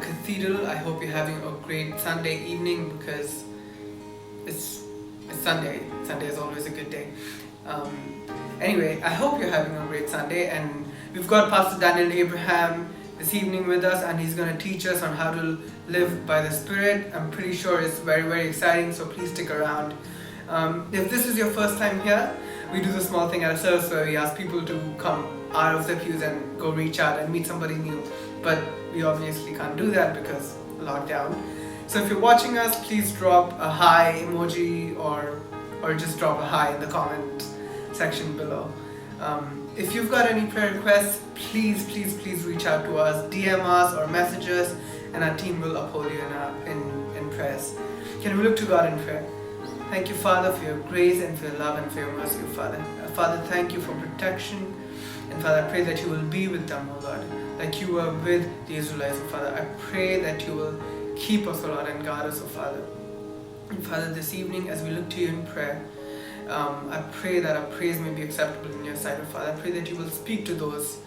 cathedral. I hope you're having a great Sunday evening because it's Sunday. Sunday is always a good day. Anyway, I hope you're having a great Sunday, and we've got Pastor Daniel Abraham this evening with us, and he's going to teach us on how to live by the Spirit. I'm pretty sure it's very, very exciting, so please stick around. If this is your first time here, we do the small thing at a service where we ask people to come out of their pews and go reach out and meet somebody new. But we obviously can't do that because lockdown. So if you're watching us, please drop a hi emoji or just drop a hi in the comment section below. If you've got any prayer requests, please reach out to us, DM us or message us, and our team will uphold you in prayers. Can we look to God in prayer? Thank you, Father, for your grace and for your love and for your mercy, Father. Father, thank you for protection. And Father, I pray that you will be with them, O Lord, like you were with the Israelites, O Father. I pray that you will keep us, O Lord, and guard us, O Father. And Father, this evening, as we look to you in prayer, I pray that our praise may be acceptable in your sight, O Father. I pray that you will speak to those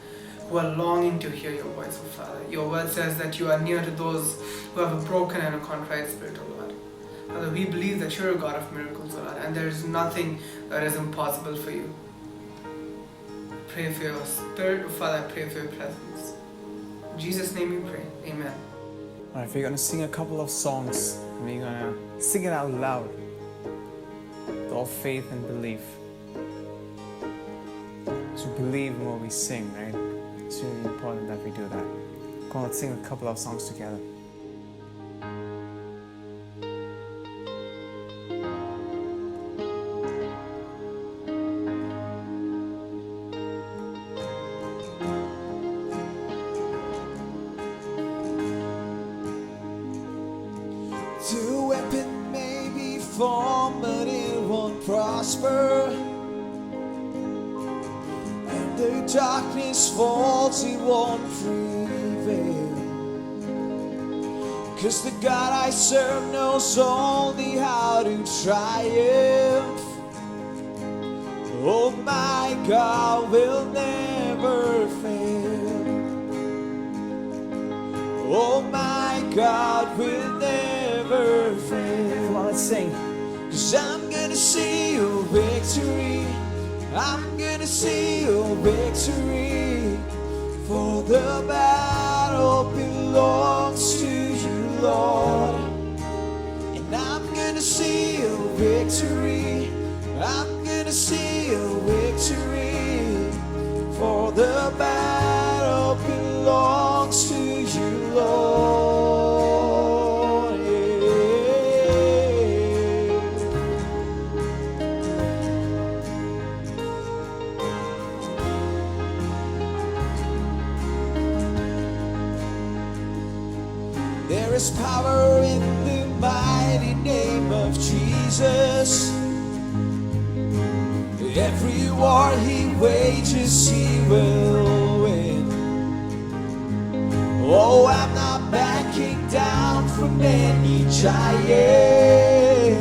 who are longing to hear your voice, O Father. Your word says that you are near to those who have a broken and a contrite spirit, O Lord. Father, we believe that you're a God of miracles, O Lord, and there is nothing that is impossible for you. I pray for your Spirit, O Father. I pray for your presence. In Jesus' name we pray. Amen. Alright, we're gonna sing a couple of songs, and we're gonna sing it out loud with all faith and belief. To believe in what we sing, right? It's really important that we do that. Come on, let's sing a couple of songs together. The weapon may be formed, but it won't prosper. And the darkness falls, it won't prevail. 'Cause the God I serve knows only how to triumph. Oh, my God will never fail. Oh, my God will never fail. Come on, let's sing. 'Cause I'm gonna see your victory. I'm gonna see your victory. For the battle belongs to you, Lord. And I'm gonna see your victory. I'm gonna see your victory. For the battle belongs to you, Lord. There is power in the mighty name of Jesus. Every war he wages, he will win. Oh, I'm not backing down from any giant,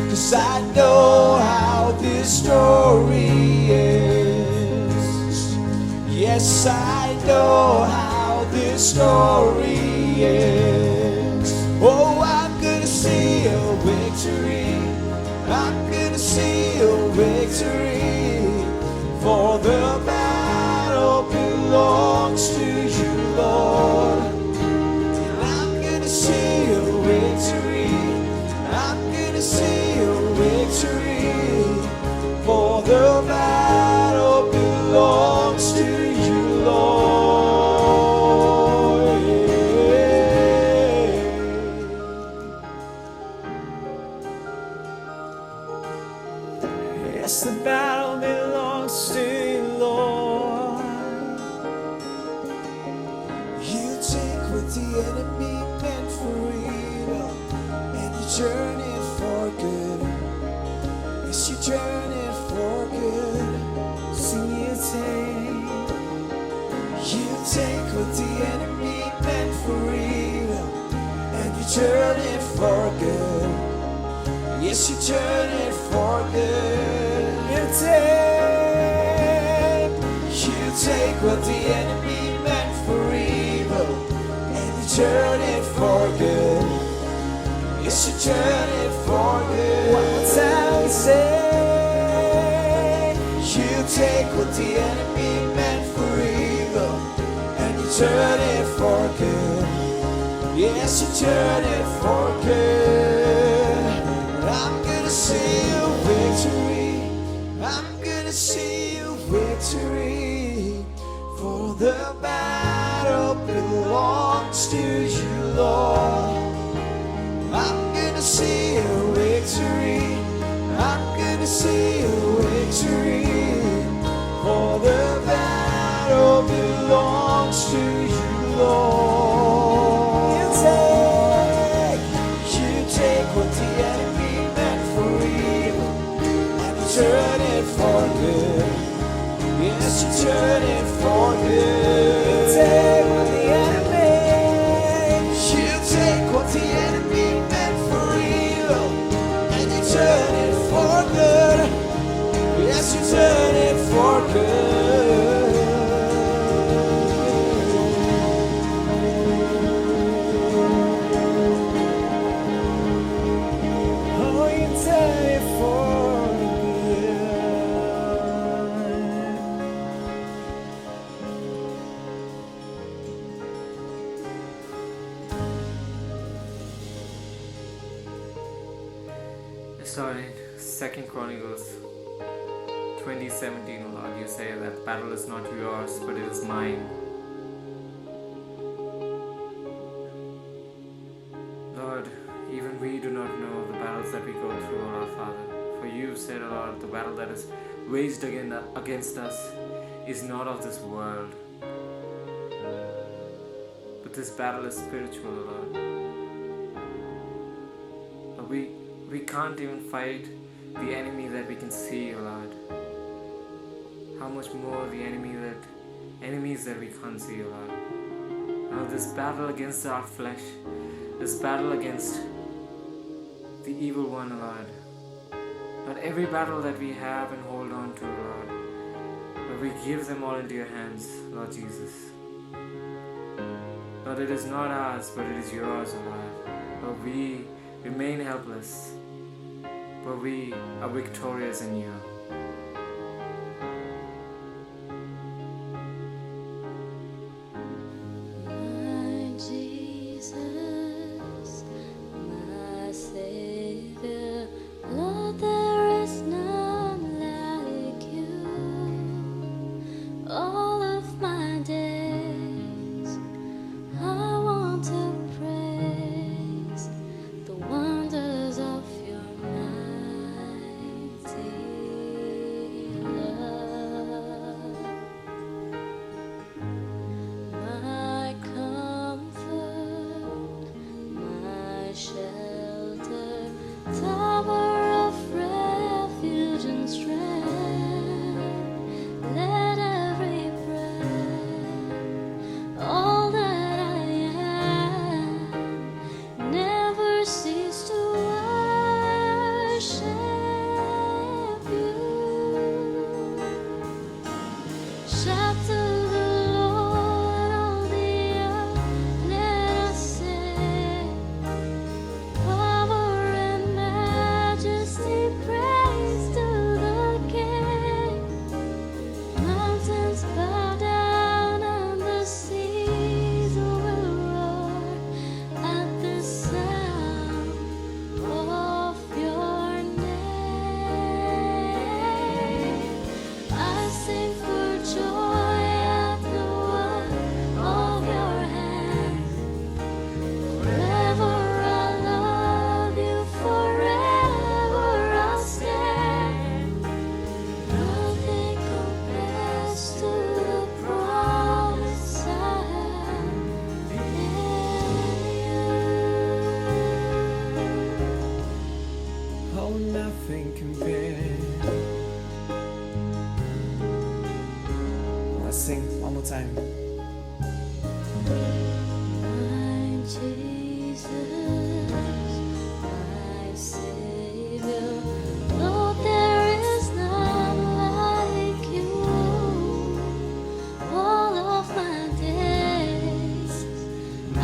'cause I know how this story ends. Yes, I know how this story ends. Oh, I'm gonna see a victory. I'm gonna see a victory. For the battle belongs to you, Lord. And I'm gonna see a victory. I'm gonna see a victory. For the battle belongs to you, Lord. Yes, the battle belongs to you, Lord. You take what the enemy meant for evil, and you turn it for good. Yes, you turn it for good. Sing You take what the enemy meant for evil, and you turn it for good. Yes, you turn it for good. You take what the enemy meant for evil, and you turn it for good. Yes, you turn it for good. One more time we say, you take what the enemy meant for evil and you turn it for good. Yes, you turn it for good. I'm gonna see you victory. I'm gonna see you victory. For the battle belongs to you, Lord. I'm gonna see you victory. I'm gonna see you victory. For the battle belongs to you, Lord. You take what the enemy meant for evil and you turn it for good. Yes, you turn it for good. You take what the enemy, you take what the enemy meant for evil and you turn it for good. Yes, you turn it for good. Oh, you turn it for good. Starting 2 Chronicles 20:17, Lord, you say that battle is not yours, but it is mine. Lord, even we do not know the battles that we go through, O Lord Father. For you said, O Lord, the battle that is waged against us is not of this world. But this battle is spiritual, O Lord. But we can't even fight the enemy that we can see, O Lord. How much more the enemies that we can't see, O Lord. Now this battle against our flesh, this battle against the evil one, O Lord. Not every battle that we have and hold on to, Lord, but we give them all into your hands, Lord Jesus. Lord, it is not ours, but it is yours, O Lord. Lord, we remain helpless, but we are victorious in you. My Jesus, my Savior, Lord, there is none like you. All of my days, I want to praise the wonders of your mighty love. My comfort, my shelter, tower of refuge and strength. Let every breath, all that I am, never cease to worship you. Shout to the Lord, all the earth, let us sing. Power and majesty, praise to the King. Mountains bow down and the seas will roar at the sound of your name. I sing for joy at the work of your hands. Forever I'll love you, forever I'll stand. Nothing compares to the promise I have in you. Oh, nothing compares. Let's sing one more time. My Jesus, my Savior, Lord, there is none like you. All of my days, I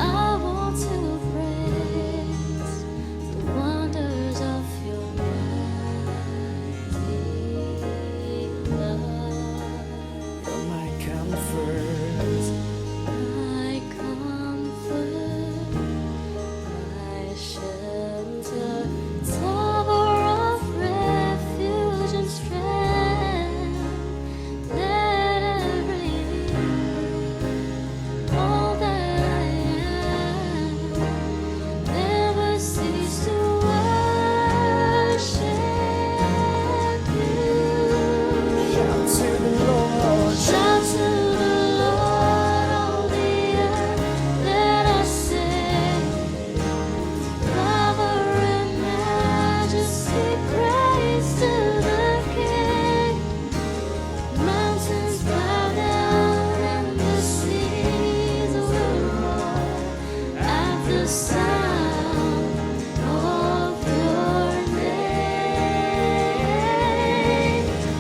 the sound of your name.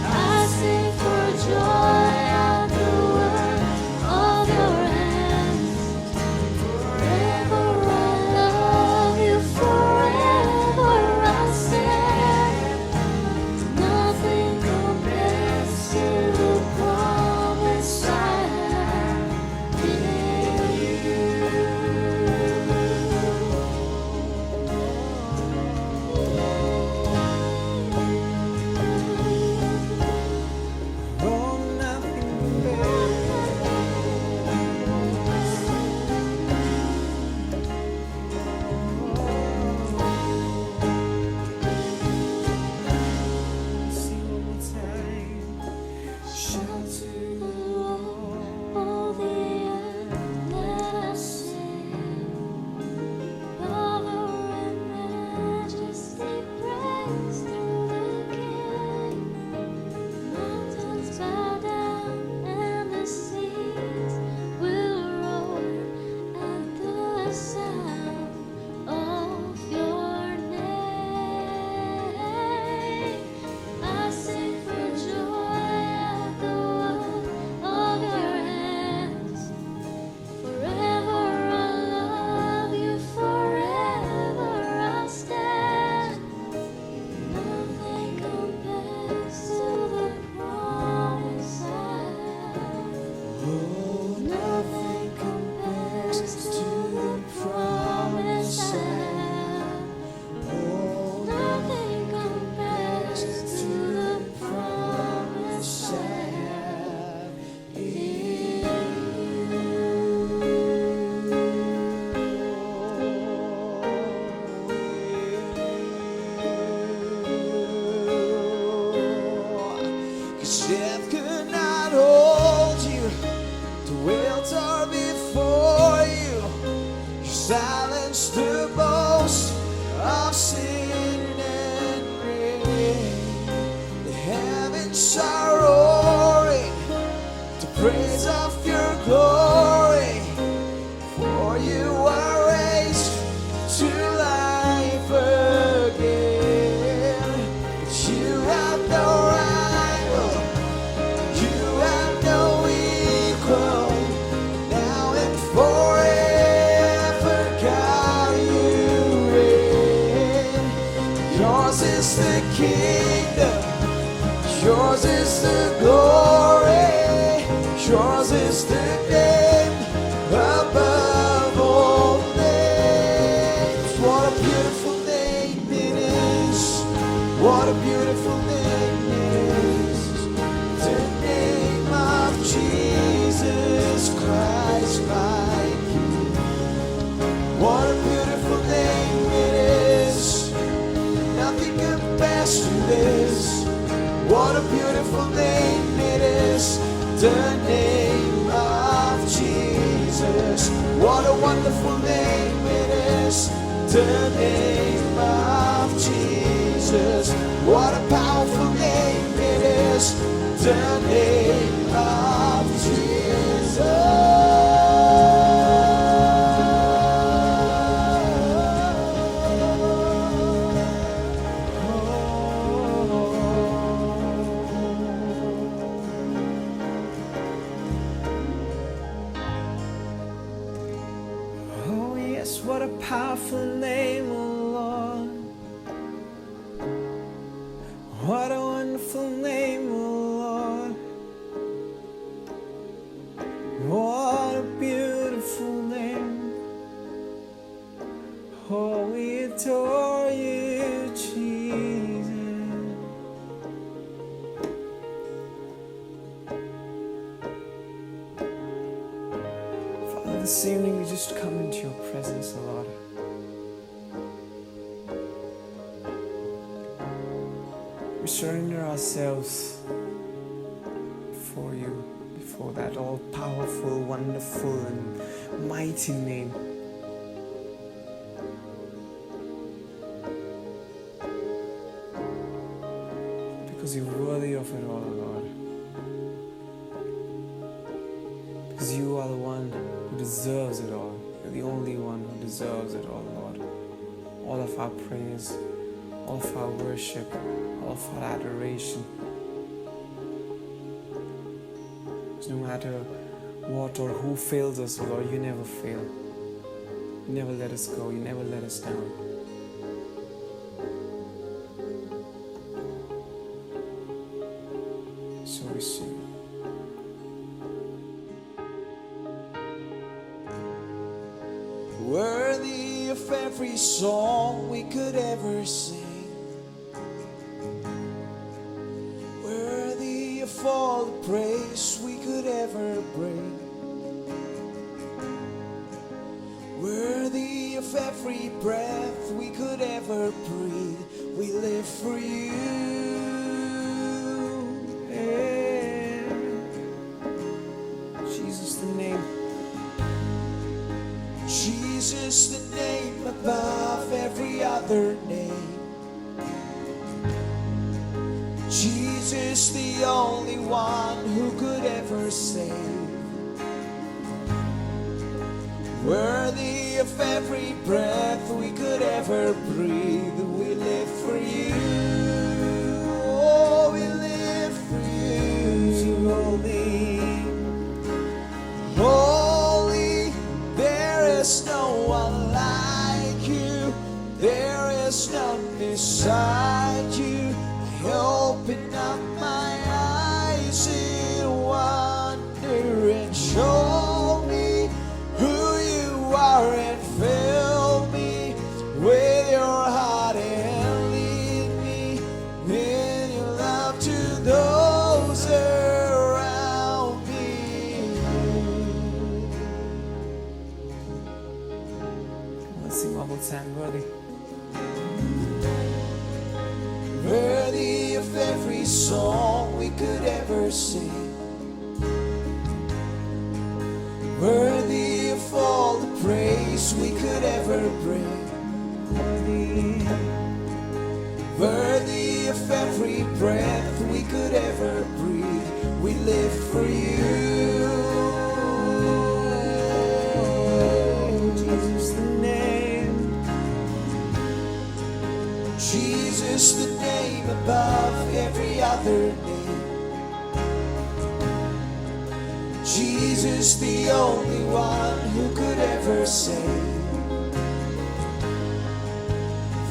I sing for joy at the work of your hands. Forever I love you, forever I'll stand. Nothing compares to the promise I have in Oh, nothing all the earth, let us sing. Power and majesty, praise to the King. Mountains bow down and the seas will roar at the sound of your name. I sing for joy at the work of your hands. Forever I'll love you, forever I'll stand. Nothing compares to the promise I have. Nothing compares to the promise I have. Nothing compares to the promise I have Cause death could not hold you, the wheels are before you. You silenced the boast of sin and grave. The heavens are roaring to praise of your glory. For you are raised to life again. But you have no rival, you have no equal. Now and forever, God, you reign. Yours is the kingdom, yours is the glory, yours is the name above all names. What a beautiful name it is. What a beautiful name it is. The name of Jesus Christ, my King. What a beautiful name it is. Nothing compares to this. What a beautiful name it is. The name of Jesus. What a wonderful name it is. The name of Jesus. What a powerful name it is. The name of Oh yes, what a powerful name, oh Lord. What a wonderful name, oh Lord. What a beautiful name. Oh, we adore you, Jesus. Father, this evening we just come into your presence, oh Lord. We surrender ourselves before you, before that all-powerful, wonderful, and mighty name. Because you're worthy of it all, Lord. Because you are the one who deserves it all. You're the only one who deserves it, oh Lord. All of our praise, all of our worship, all of our adoration. No matter what or who fails us, oh Lord, you never fail. You never let us go, you never let us down. So we sing. Worthy of every song we could ever sing, worthy of all the praise we could ever bring, worthy of every breath we could ever breathe. We live for you. Yeah. Jesus, the name. Jesus, the name above every other name. Jesus, the only one who could ever save. Worthy of every breath we could ever breathe. We live for you. Oh, we live for you. Holy, holy, there is no one like you. There is none beside you. I open up my eyes in wonder and show me who you are and fill me with your heart and lead me in your love to those around me. Let's sing one more time, worthy. Worthy of every song we could ever sing, worthy of all the praise we could ever bring, worthy of every breath we could ever breathe. We live for you. Jesus, the name. Jesus, the name above every other name. Jesus, the only one who could ever save.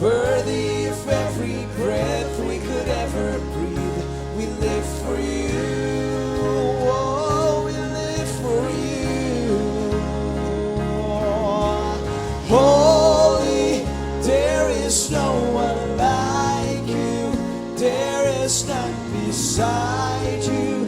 Worthy of every breath we could ever breathe. We live for you. Oh, we live for you. Holy, there is no one like you. There is none beside you.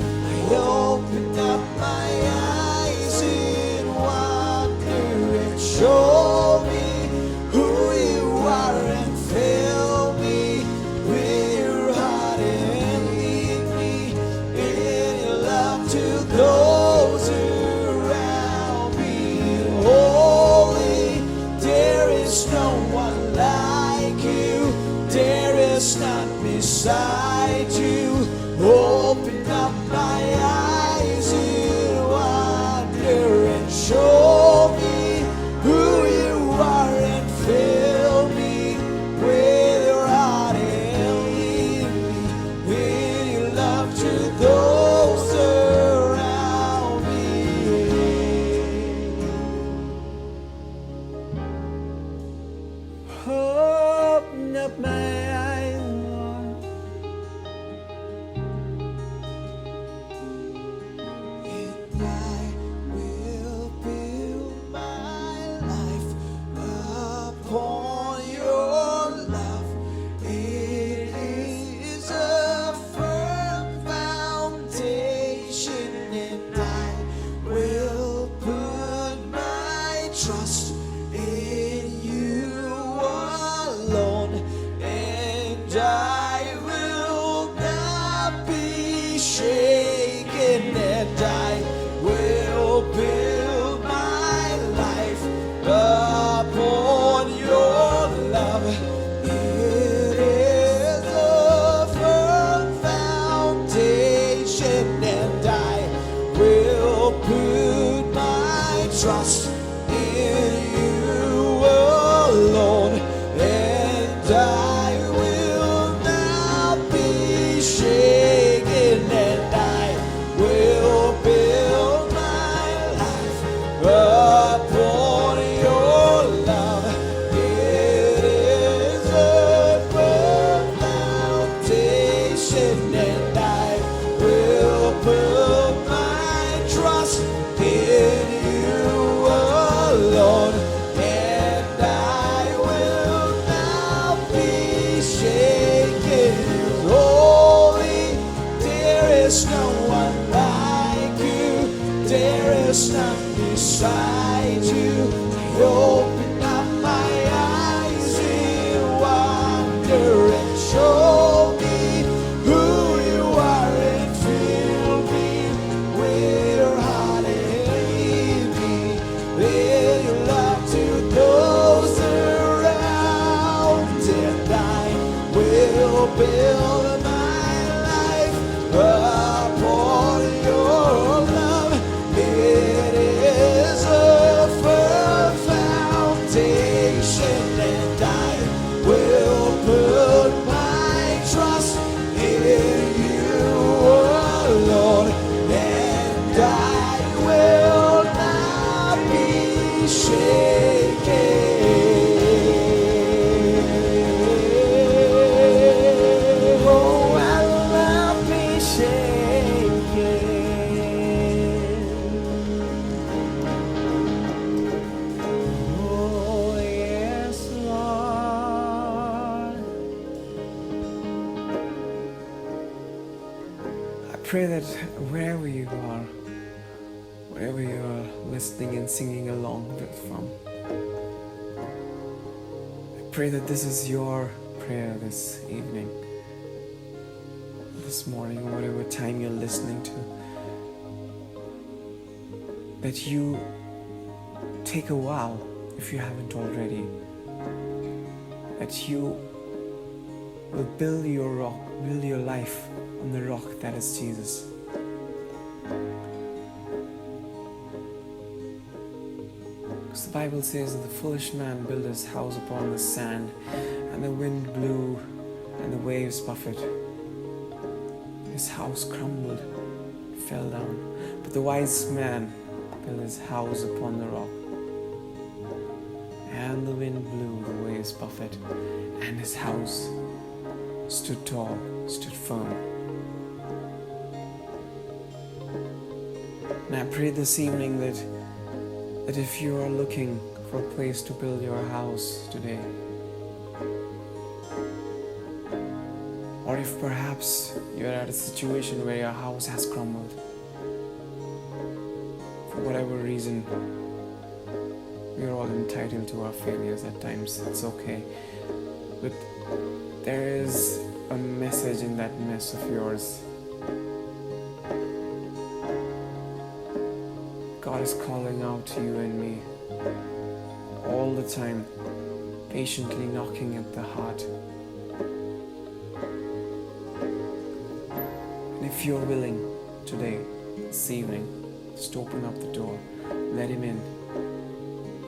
I open up my eyes in wonder and show me who you are and fill me with your heart and lead me in your love to those around me. Holy, there is no one like you. There is none beside you. Open up my eyes in wonder and show me who you are and fill me with your heart and lead me in your love to those around me. Open up my eyes, Lord. And I will build my life upon your love. It is a firm foundation, and I will put my trust in you alone. And beside you. I open up my eyes in wonder and show me who you are and fill me with your heart and lead me in your love to those around, and I will build my life upon your love. It is a firm foundation, and I will put my trust in you alone, and I will not be shaken. Oh, I will not be shaken. Oh, yes, Lord. I pray that wherever you are listening and singing along with from, I pray that this is your prayer this evening, this morning, or whatever time you're listening to, that you take a vow, if you haven't already, that you will build your life on the rock that is Jesus. Because the Bible says that the foolish man built his house upon the sand, and the wind blew and the waves buffeted. His house crumbled, fell down. But the wise man built his house upon the rock. And the wind blew, the waves buffeted, and his house stood tall, stood firm. And I pray this evening that if you are looking for a place to build your house today, or if perhaps you're at a situation where your house has crumbled, for whatever reason, we're all entitled to our failures at times, it's okay. But there is a message in that mess of yours. God is calling out to you and me all the time, patiently knocking at the heart. And if you're willing today, this evening, just open up the door, let Him in,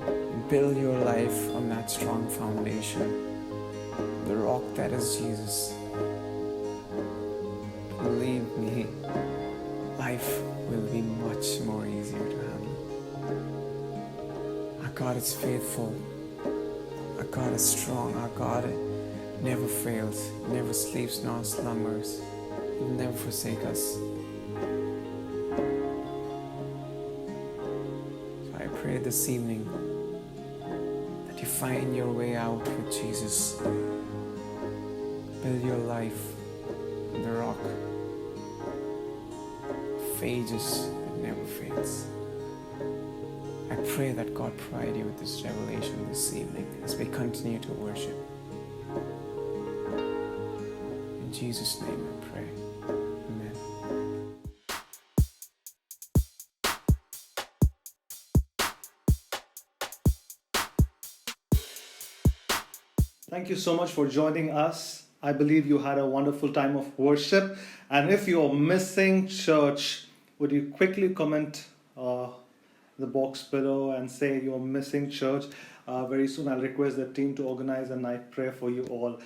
and build your life on that strong foundation, the rock that is Jesus. Believe me, life will be much more easier to handle. Our God is faithful. Our God is strong. Our God never fails, never sleeps nor slumbers. He will never forsake us. So I pray this evening that you find your way out with Jesus. Build your life on the rock of ages that never fades. I pray that God provide you with this revelation this evening as we continue to worship. In Jesus' name I pray. Amen. Thank you so much for joining us. I believe you had a wonderful time of worship. And if you're missing church, would you quickly comment the box below and say you're missing church? Very soon I'll request the team to organize a night prayer for you all.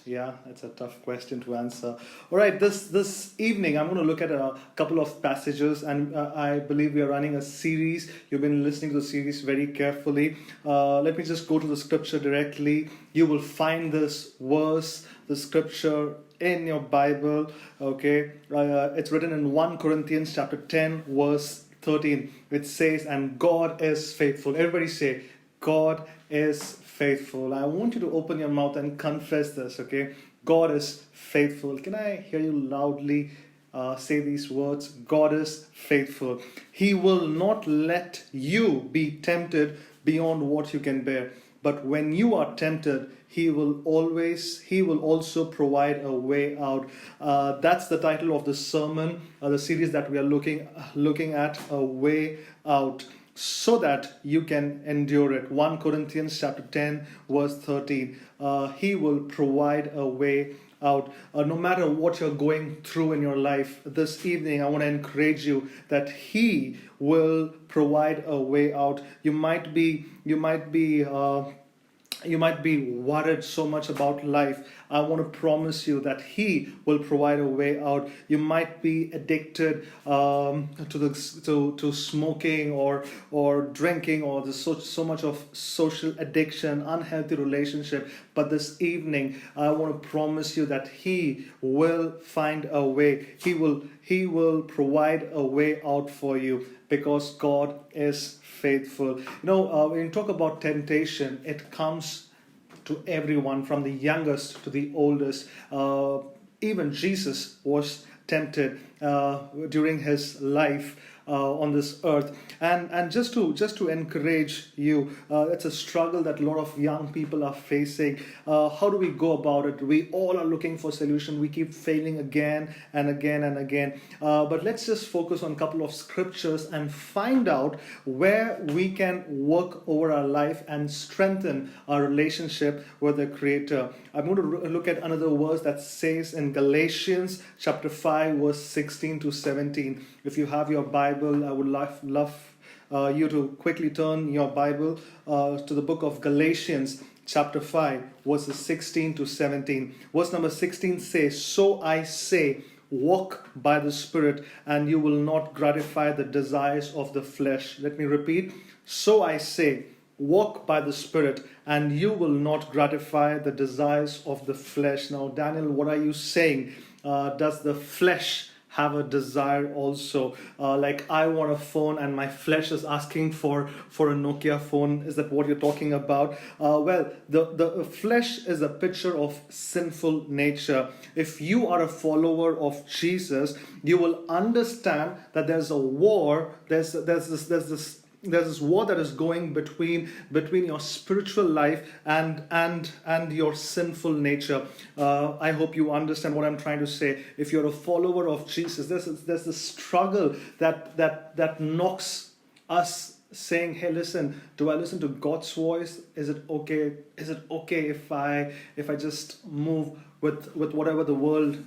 Yeah, it's a tough question to answer. All right, this evening I'm going to look at a couple of passages, and I believe we are running a series. You've been listening to the series very carefully. Let me just go to the scripture directly. You will find this verse, the scripture, in your Bible. Okay, it's written in 1 Corinthians chapter 10, verse 13. It says, "And God is faithful." Everybody say, God is faithful. I want you to open your mouth and confess this, okay? God is faithful. Can I hear you loudly say these words: God is faithful. He will not let you be tempted beyond what you can bear. But when you are tempted, He will also provide a way out. That's the title of the sermon, the series that we are looking at, a way out, so that you can endure it. 1 Corinthians chapter 10 verse 13. He will provide a way out. No matter what you're going through in your life, this evening I want to encourage you that He will provide a way out. You might be worried so much about life. I want to promise you that He will provide a way out. You might be addicted to smoking or drinking, or there's so much of social addiction, unhealthy relationship. But this evening, I want to promise you that He will find a way. He will provide a way out for you, because God is faithful. When you talk about temptation, it comes to everyone, from the youngest to the oldest. Even Jesus was tempted during His life on this earth. And just to encourage you, it's a struggle that a lot of young people are facing. How do we go about it? We all are looking for solution. We keep failing again and again and again. But let's just focus on a couple of scriptures and find out where we can work over our life and strengthen our relationship with the Creator. I'm going to look at another verse that says in Galatians chapter 5 verse 16 to 17. If you have your Bible, I would love you to quickly turn your Bible to the book of Galatians chapter 5 verses 16 to 17. Verse number 16 says, "So I say, walk by the Spirit, and you will not gratify the desires of the flesh." Let me repeat. So I say, walk by the Spirit, and you will not gratify the desires of the flesh. Now, Daniel, what are you saying? Does the flesh have a desire also? Like, I want a phone and my flesh is asking for a Nokia phone. Is that what you're talking about? Well, the flesh is a picture of sinful nature. If you are a follower of Jesus, you will understand that there's a war. There's this war that is going between your spiritual life and your sinful nature. I hope you understand what I'm trying to say. If you're a follower of Jesus, there's this struggle that knocks us, saying, "Hey, listen, do I listen to God's voice? Is it okay? Is it okay if I just move with whatever the world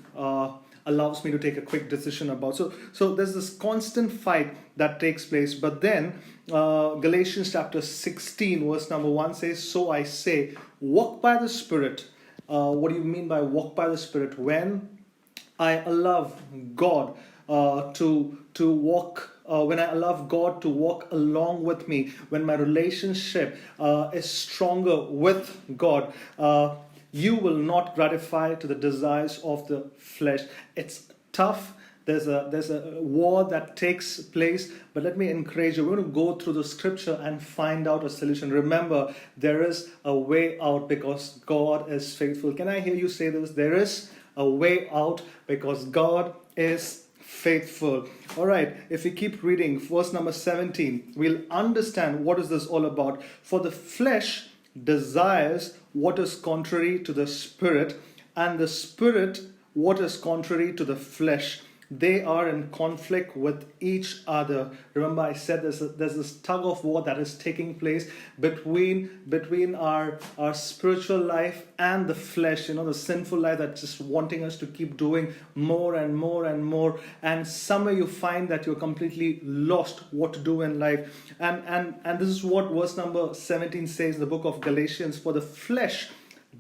allows me to take a quick decision about?" So there's this constant fight that takes place. But then Galatians chapter 16 verse number 1 says, "So I say, walk by the Spirit." What do you mean by walk by the Spirit? When I allow God to walk, when I allow God to walk along with me, when my relationship is stronger with God, you will not gratify to the desires of the flesh. It's tough. There's a war that takes place, but let me encourage you. We're going to go through the scripture and find out a solution. Remember, there is a way out because God is faithful. Can I hear you say this? There is a way out because God is faithful. All right, if we keep reading, verse number 17, we'll understand what is this all about. "For the flesh desires what is contrary to the Spirit, and the Spirit what is contrary to the flesh. They are in conflict with each other." Remember, I said there's this tug of war that is taking place between our spiritual life and the flesh, the sinful life that's just wanting us to keep doing more and more and more. And somewhere you find that you're completely lost what to do in life. And this is what verse number 17 says in the book of Galatians. "For the flesh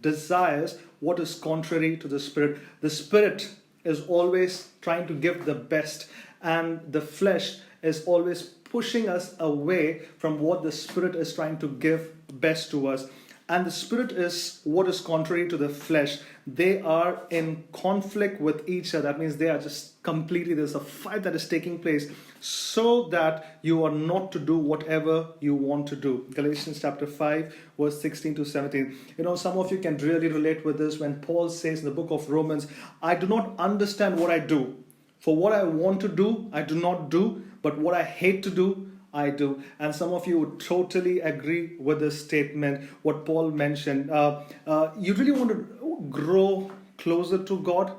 desires what is contrary to the Spirit." The Spirit is always trying to give the best, and the flesh is always pushing us away from what the Spirit is trying to give best to us. And the Spirit is what is contrary to the flesh. They are in conflict with each other. That means they are just completely, there's a fight that is taking place so that you are not to do whatever you want to do. Galatians chapter 5 verse 16 to 17. Some of you can really relate with this when Paul says in the book of Romans, "I do not understand what I do, For what I want to do, I do not do, but what I hate to do, I do. And some of you would totally agree with this statement, what Paul mentioned. You really want to grow closer to God,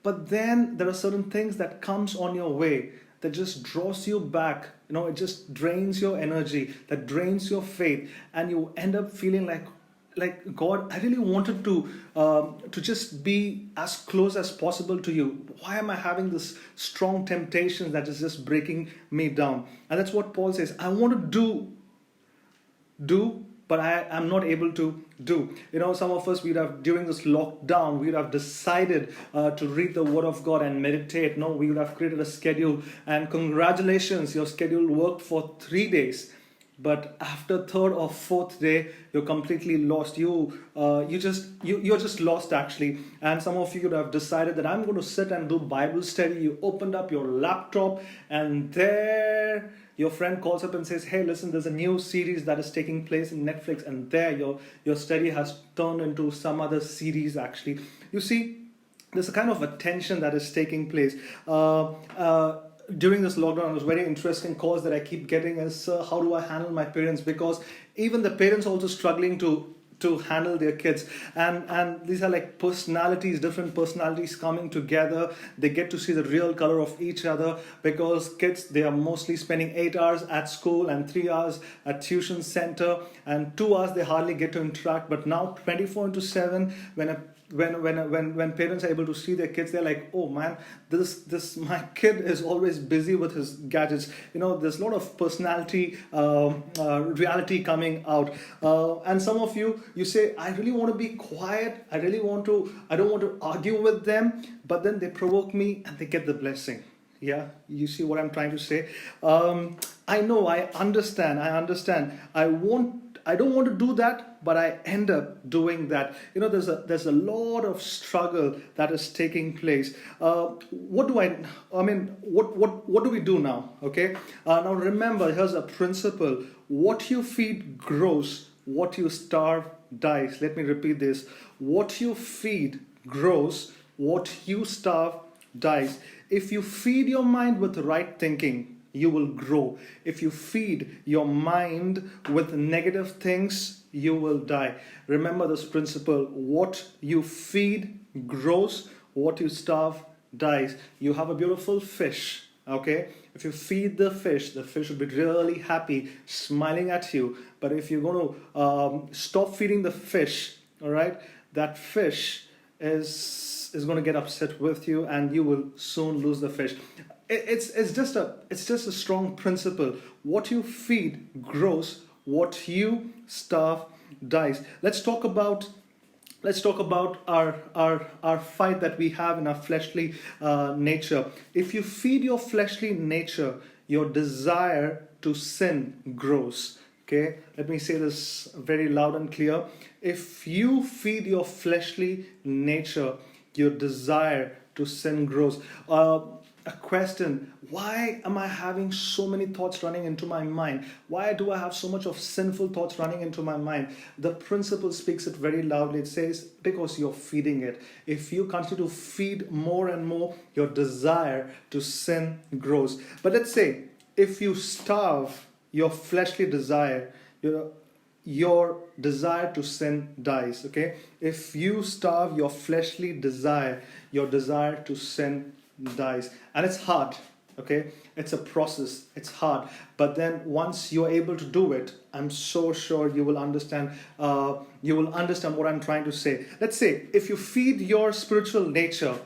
but then there are certain things that comes on your way that just draws you back. It just drains your energy, that drains your faith, and you end up feeling like God, I really wanted to just be as close as possible to you. Why am I having this strong temptation that is just breaking me down? And that's what Paul says. I want to do, but I am not able to do. Some of us, during this lockdown, we'd have decided to read the Word of God and meditate. No, we would have created a schedule, and congratulations, your schedule worked for 3 days. But after third or fourth day, you're completely lost. You're just lost, actually. And some of you would have decided that I'm going to sit and do Bible study. You opened up your laptop, and there your friend calls up and says, "Hey, listen, there's a new series that is taking place in Netflix," and there your study has turned into some other series. Actually, you see, there's a kind of a tension that is taking place. During this lockdown, it was very interesting calls that I keep getting is, how do I handle my parents? Because even the parents are also struggling to handle their kids. And these are like different personalities coming together. They get to see the real color of each other, because kids, they are mostly spending 8 hours at school and 3 hours at tuition center, and 2 hours they hardly get to interact. But now 24/7, when parents are able to see their kids, they're like, oh man, this my kid is always busy with his gadgets. There's a lot of personality reality coming out, and some of you say, I really want to be quiet, I don't want to argue with them, but then they provoke me and they get the blessing. Yeah, you see what I'm trying to say? I know, I understand. I don't want to do that, but I end up doing that. There's a lot of struggle that is taking place. What do we do now? Okay. Now remember, here's a principle: what you feed grows, what you starve dies. Let me repeat this: what you feed grows, what you starve dies. If you feed your mind with right thinking, you will grow. If you feed your mind with negative things, you will die. Remember this principle: what you feed grows, what you starve dies. You have a beautiful fish, okay? If you feed the fish will be really happy, smiling at you. But if you're going to stop feeding the fish, all right, that fish is going to get upset with you, and you will soon lose the fish. It's just a strong principle. What you feed grows, what you starve dies. Let's talk about our fight that we have in our fleshly nature. If you feed your fleshly nature, your desire to sin grows. Okay, let me say this very loud and clear. If you feed your fleshly nature, your desire to sin grows. A question: why am I having so many thoughts running into my mind? Why do I have so much of sinful thoughts running into my mind? The principle speaks it very loudly. It says, because you're feeding it. If you continue to feed more and more, your desire to sin grows. But let's say, if you starve your fleshly desire, your desire to sin dies. Okay? If you starve your fleshly desire, your desire to sin dies. And it's hard. Okay, it's a process, it's hard, but then once you're able to do it, I'm so sure you will understand what I'm trying to say. Let's say, if you feed your spiritual nature,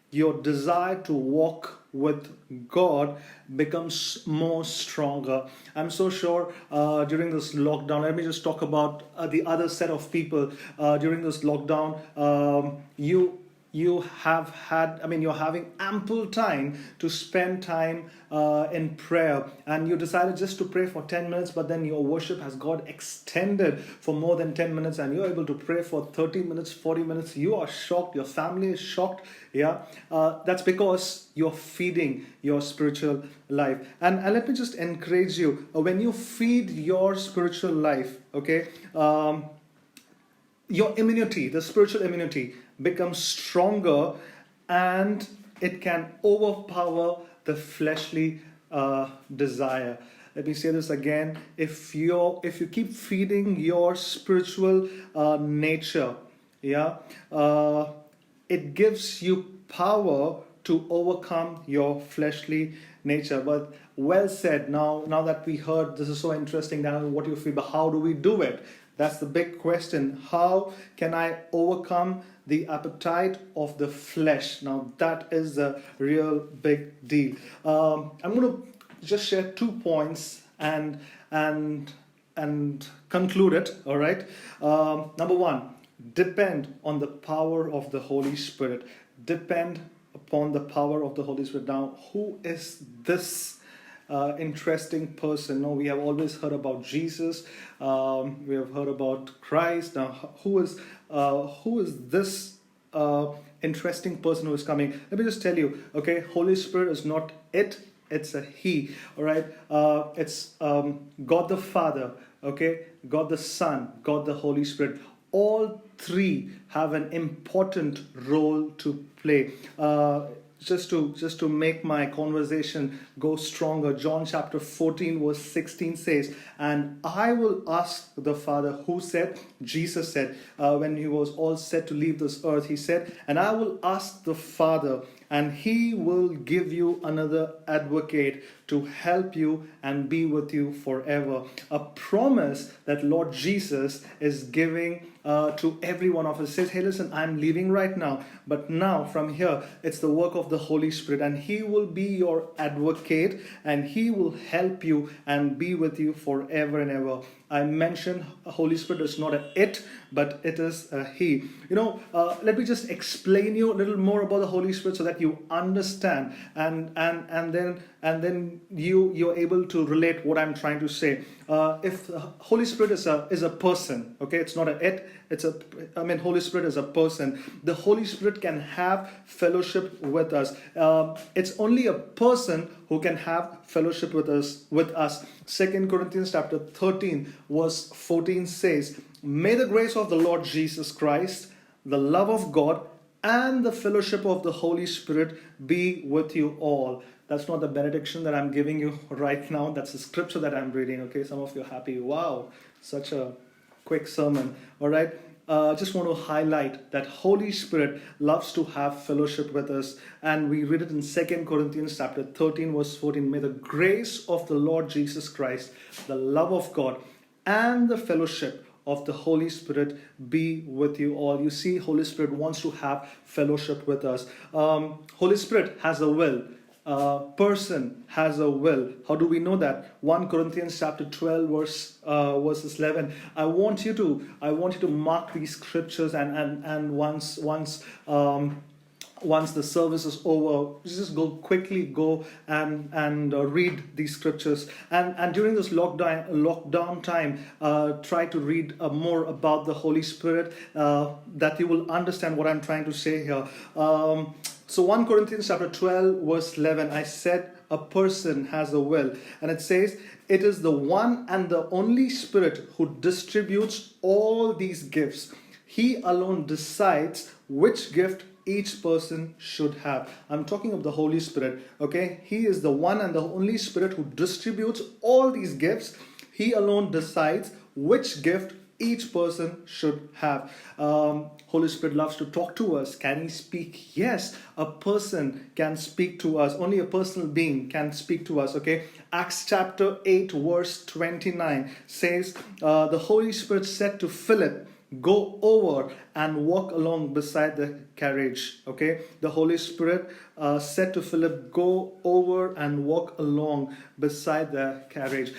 your desire to walk with God becomes more stronger. I'm so sure during this lockdown, let me just talk about the other set of people. During this lockdown, you're having ample time to spend time in prayer, and you decided just to pray for 10 minutes, but then your worship has got extended for more than 10 minutes, and you're able to pray for 30 minutes, 40 minutes. You are shocked, your family is shocked. Yeah, that's because you're feeding your spiritual life. And let me just encourage you, when you feed your spiritual life, okay, your immunity, the spiritual immunity, becomes stronger, and it can overpower the fleshly desire. Let me say this again. If you keep feeding your spiritual nature, yeah, it gives you power to overcome your fleshly nature. But well said. Now that we heard, this is so interesting, Daniel, what you feel, but how do we do it? That's the big question. How can I overcome the appetite of the flesh? Now that is a real big deal. I'm going to just share 2 points and conclude it. All right. Number 1, depend on the power of the Holy Spirit. Depend upon the power of the Holy Spirit. Now, who is this interesting person? No, we have always heard about Jesus. We have heard about Christ. Now, who is this interesting person who is coming? Let me just tell you. Okay, Holy Spirit is not it. It's a He. All right. It's God the Father. Okay, God the Son, God the Holy Spirit. All three have an important role to play. Just to make my conversation go stronger, John chapter 14 verse 16 says, and I will ask the Father, who said? Jesus said, when he was all set to leave this earth, he said, and I will ask the Father, and he will give you another advocate to help you and be with you forever. A promise that Lord Jesus is giving to every one of us. He says, hey, listen, I'm leaving right now, but now from here, it's the work of the Holy Spirit, and he will be your advocate, and he will help you and be with you forever and ever. I mentioned Holy Spirit is not a it, but it is a He. Let me just explain you a little more about the Holy Spirit so that you understand, and then you're able to relate what I'm trying to say. If the Holy Spirit is a person, okay, it's not a it. Holy Spirit is a person. The Holy Spirit can have fellowship with us. It's only a person who can have fellowship with us. 2 Corinthians chapter 13 verse 14 says, may the grace of the Lord Jesus Christ, the love of God, and the fellowship of the Holy Spirit be with you all. That's not the benediction that I'm giving you right now. That's the scripture that I'm reading. Okay, some of you are happy. Wow, such a quick sermon. All right. Just want to highlight that Holy Spirit loves to have fellowship with us, and we read it in 2 Corinthians chapter 13 verse 14. May the grace of the Lord Jesus Christ, the love of God, and the fellowship of the Holy Spirit be with you all. You see, Holy Spirit wants to have fellowship with us. Holy Spirit has a will. Person has a will. How do we know that? 1 Corinthians chapter 12 verses 11. I want you to mark these scriptures, and once the service is over, just go and read these scriptures. And during this lockdown time, try to read more about the Holy Spirit, that you will understand what I'm trying to say here. So 1 Corinthians chapter 12 verse 11, I said a person has a will. And it says, it is the one and the only Spirit who distributes all these gifts. He alone decides which gift each person should have. I'm talking of the Holy Spirit. Okay, He is the one and the only Spirit who distributes all these gifts. He alone decides which gift each person should have. Holy Spirit loves to talk to us. Can He speak? Yes, a person can speak to us. Only a personal being can speak to us. Okay, Acts chapter 8 verse 29 says, the Holy Spirit said to Philip, go over and walk along beside the carriage. Okay, the Holy Spirit said to Philip, go over and walk along beside the carriage.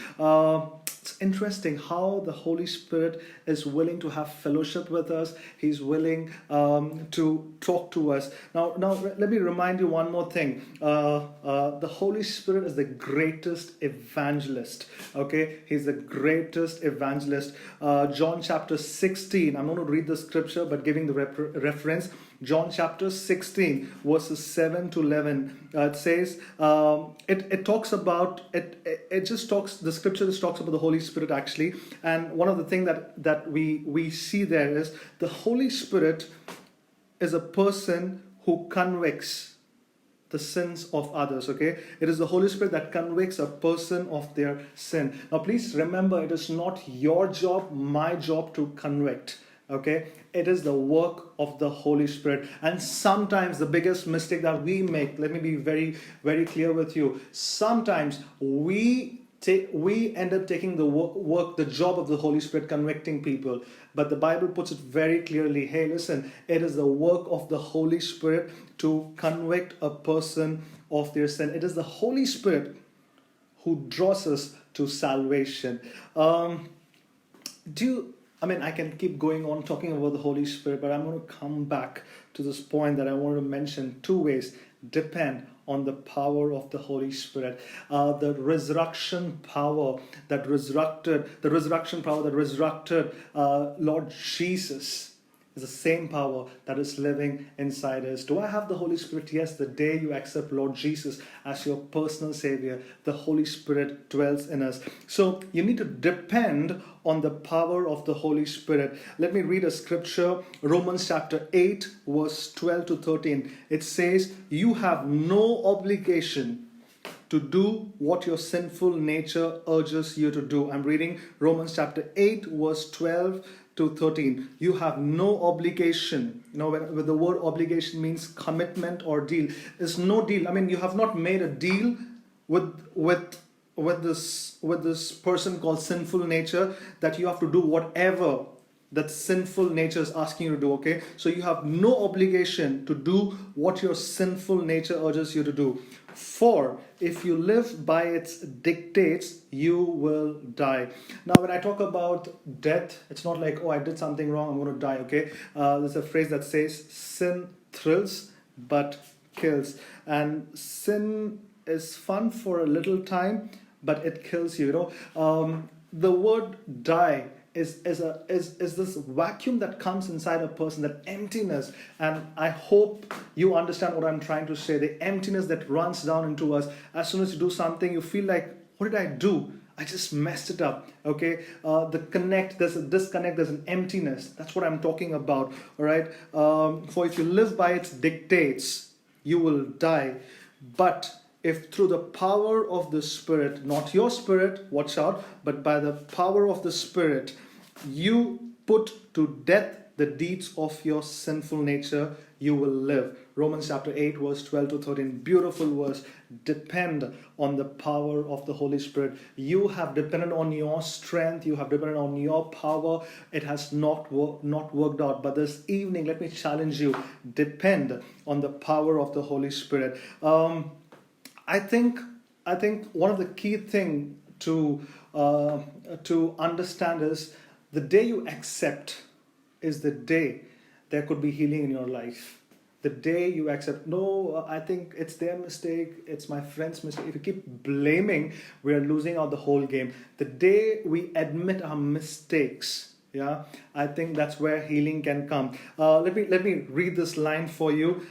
It's interesting how the Holy Spirit is willing to have fellowship with us. He's willing to talk to us. Now, let me remind you one more thing. The Holy Spirit is the greatest evangelist. Okay, He's the greatest evangelist. John chapter 16. I'm going to read the scripture, but giving the reference. John chapter 16 verses 7 to 11. It says, it talks about the scripture just talks about the Holy Spirit actually. And one of the things that we see there is the Holy Spirit is a person who convicts the sins of others, okay? It is the Holy Spirit that convicts a person of their sin. Now, please remember, it is not your job, my job to convict, okay? It is the work of the Holy Spirit. And sometimes the biggest mistake that we make, let me be very, very clear with you. Sometimes we end up taking the job of the Holy Spirit, convicting people. But the Bible puts it very clearly. Hey, listen, it is the work of the Holy Spirit to convict a person of their sin. It is the Holy Spirit who draws us to salvation. I can keep going on talking about the Holy Spirit, but I'm going to come back to this point that I want to mention. 2 ways depend on the power of the Holy Spirit. The resurrection power that resurrected Lord Jesus is the same power that is living inside us. Do I have the Holy Spirit? Yes, the day you accept Lord Jesus as your personal Savior, the Holy Spirit dwells in us. So you need to depend on the power of the Holy Spirit. Let me read a scripture, Romans chapter 8, verse 12 to 13. It says, you have no obligation to do what your sinful nature urges you to do. I'm reading Romans chapter 8, verse 12 to 13. You have no obligation. You know, when the word obligation means commitment or deal. There's no deal. I mean, you have not made a deal with this person called sinful nature that you have to do whatever that sinful nature is asking you to do, okay? So you have no obligation to do what your sinful nature urges you to do. For if you live by its dictates, you will die. Now, when I talk about death, it's not like, oh, I did something wrong, I'm going to die, okay? There's a phrase that says, sin thrills but kills. And sin is fun for a little time, but it kills you, you know. The word die is this vacuum that comes inside a person, that emptiness. And I hope you understand what I'm trying to say. The emptiness that runs down into us. As soon as you do something, you feel like, what did I do? I just messed it up, okay? There's a disconnect, there's an emptiness. That's what I'm talking about, all right? For if you live by its dictates, you will die. But if through the power of the Spirit, not your spirit, watch out, but by the power of the Spirit, you put to death the deeds of your sinful nature, you will live. Romans chapter 8, verse 12 to 13. Beautiful verse. Depend on the power of the Holy Spirit. You have depended on your strength. You have depended on your power. It has not worked out. But this evening, let me challenge you. Depend on the power of the Holy Spirit. I think one of the key thing to understand is the day you accept is the day there could be healing in your life. The day you accept, no, I think it's their mistake, it's my friend's mistake. If you keep blaming, we are losing out the whole game. The day we admit our mistakes, yeah, I think that's where healing can come. Let me read this line for you.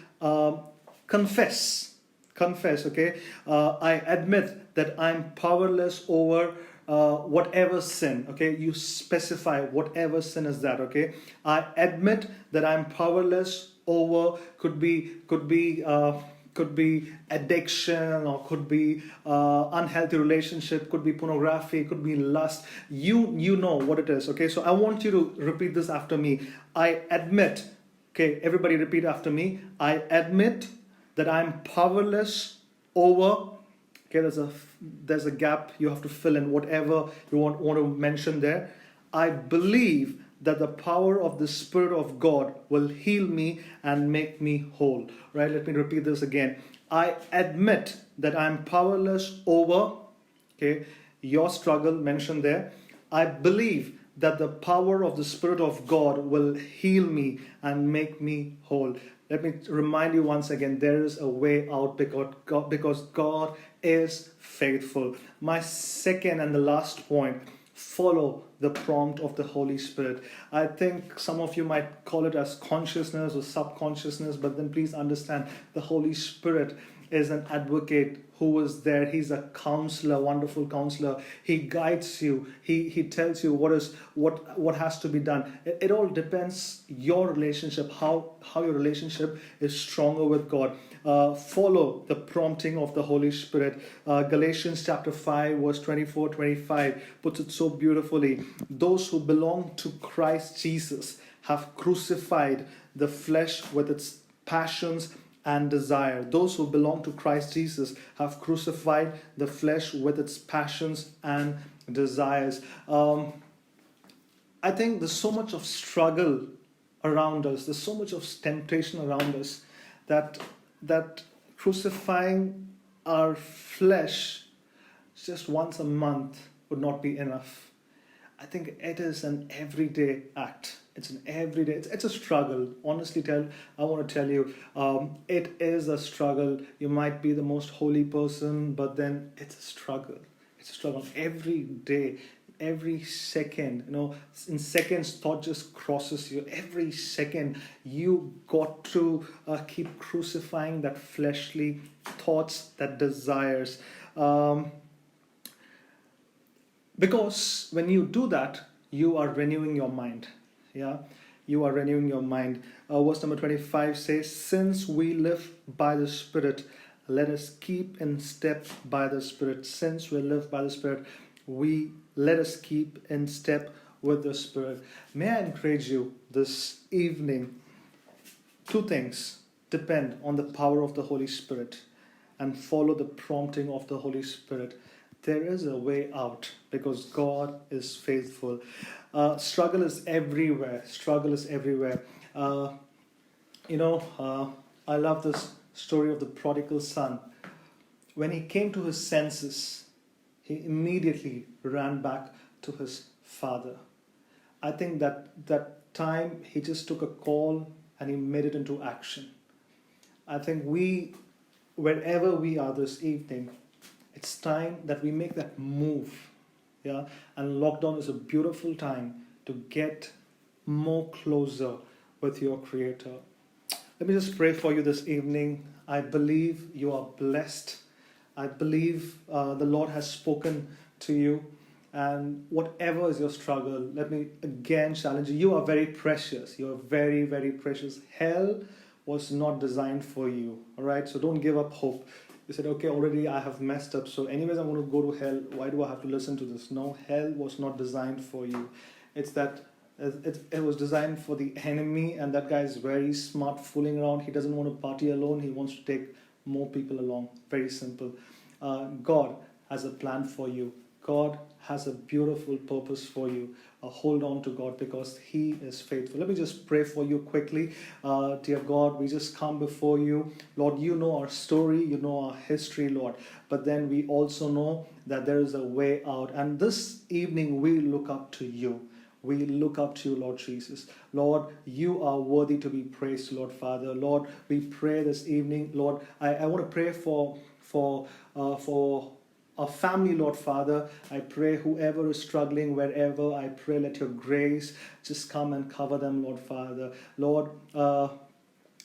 Confess, okay? I admit that I'm powerless over whatever sin, okay? You specify whatever sin is that, okay? I admit that I'm powerless over, could be addiction, or could be unhealthy relationship, could be pornography, could be lust. You know what it is, okay? So I want you to repeat this after me. I admit, okay, everybody repeat after me. I admit that I'm powerless over, okay, there's a gap you have to fill in, whatever you want to mention there. I believe that the power of the Spirit of God will heal me and make me whole. Right? Let me repeat this again. I admit that I'm powerless over, okay, your struggle mentioned there. I believe that the power of the Spirit of God will heal me and make me whole. Let me remind you once again, there is a way out because God is faithful. My second and the last point, follow the prompt of the Holy Spirit. I think some of you might call it as consciousness or subconsciousness, but then please understand the Holy Spirit is an advocate who is there. He's a counselor, wonderful counselor. He guides you. He tells you what has to be done. It all depends your relationship, how your relationship is stronger with God. Follow the prompting of the Holy Spirit. Galatians chapter 5 verse 24-25 puts it so beautifully. Those who belong to Christ Jesus have crucified the flesh with its passions and desire. Those who belong to Christ Jesus have crucified the flesh with its passions and desires. I think there's so much of struggle around us. There's so much of temptation around us that crucifying our flesh just once a month would not be enough. I think it is an everyday act. It's an everyday. It's a struggle. Honestly, I want to tell you, it is a struggle. You might be the most holy person, but then it's a struggle. It's a struggle every day, every second. In seconds, thought just crosses you. Every second, you got to keep crucifying that fleshly thoughts, that desires. Because when you do that, you are renewing your mind. Yeah, you are renewing your mind. Verse number 25 says, since we live by the Spirit, let us keep in step by the Spirit. Since we live by the Spirit, let us keep in step with the Spirit. May I encourage you this evening, two things. Depend on the power of the Holy Spirit and follow the prompting of the Holy Spirit. There is a way out because God is faithful. Struggle is everywhere. Struggle is everywhere. I love this story of the prodigal son. When he came to his senses, he immediately ran back to his father. I think that time he just took a call and he made it into action. I think wherever we are this evening, it's time that we make that move. Yeah, and lockdown is a beautiful time to get more closer with your Creator. Let me just pray for you this evening. I believe you are blessed. I believe the Lord has spoken to you. And whatever is your struggle, let me again challenge you. You are very precious. You are very, very precious. Hell was not designed for you. All right, so don't give up hope. You said, okay, already I have messed up, so anyways I'm going to go to hell. Why do I have to listen to this? No, hell was not designed for you. It's that it was designed for the enemy, and that guy is very smart, fooling around. He doesn't want to party alone. He wants to take more people along. Very simple. God has a plan for you. God has a beautiful purpose for you. Hold on to God because He is faithful. Let me just pray for you quickly. Dear God, we just come before you. Lord, you know our story, you know our history, Lord. But then we also know that there is a way out. And this evening we look up to you. We look up to you, Lord Jesus. Lord, you are worthy to be praised, Lord Father. Lord, we pray this evening, Lord. I want to pray for our family, Lord Father. I pray whoever is struggling, wherever, I pray let your grace just come and cover them, Lord Father. Lord,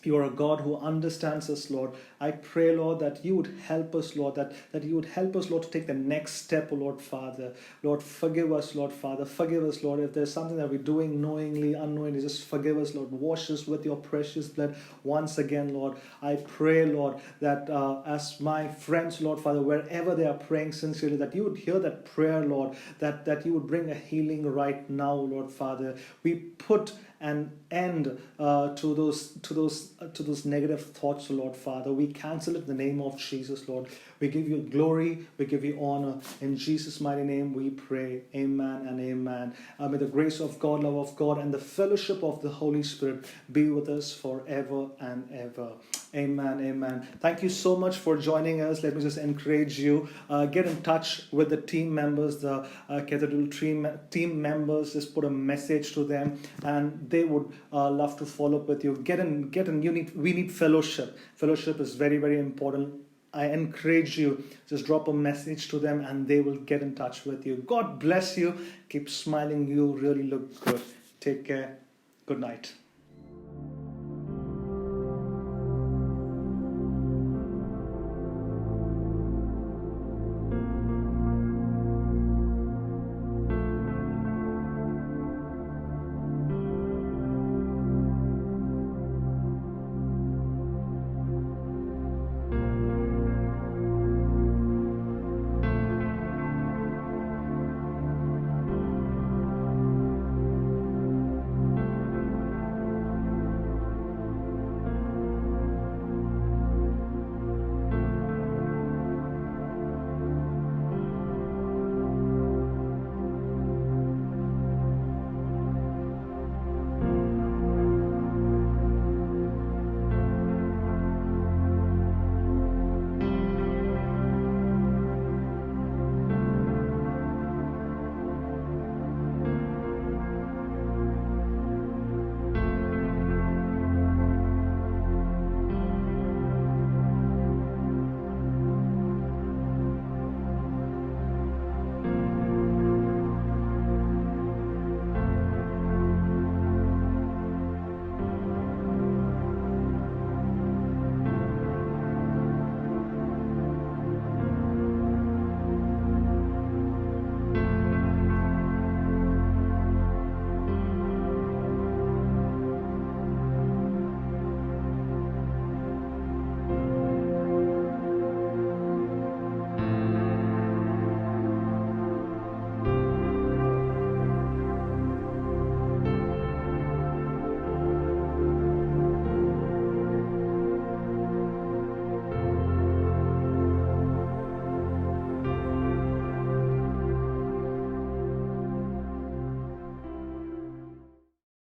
you are a God who understands us, Lord. I pray, Lord, that you would help us, Lord, that you would help us, Lord, to take the next step, Lord Father. Lord, forgive us, Lord Father. Forgive us, Lord. If there's something that we're doing knowingly, unknowingly, just forgive us, Lord. Wash us with your precious blood once again, Lord. I pray, Lord, that as my friends, Lord Father, wherever they are praying sincerely, that you would hear that prayer, Lord, that you would bring a healing right now, Lord Father. We put an end to those negative thoughts, Lord Father. We cancel it in the name of Jesus, Lord. We give you glory, we give you honor. In Jesus' mighty name we pray. Amen and amen. May the grace of God, love of God, and the fellowship of the Holy Spirit be with us forever and ever. Amen, amen. Thank you so much for joining us. Let me just encourage you. Get in touch with the team members, the Cathedral team members. Just put a message to them, and they would love to follow up with you. Get in. We need fellowship. Fellowship is very, very important. I encourage you, just drop a message to them and they will get in touch with you. God bless you. Keep smiling. You really look good. Take care. Good night.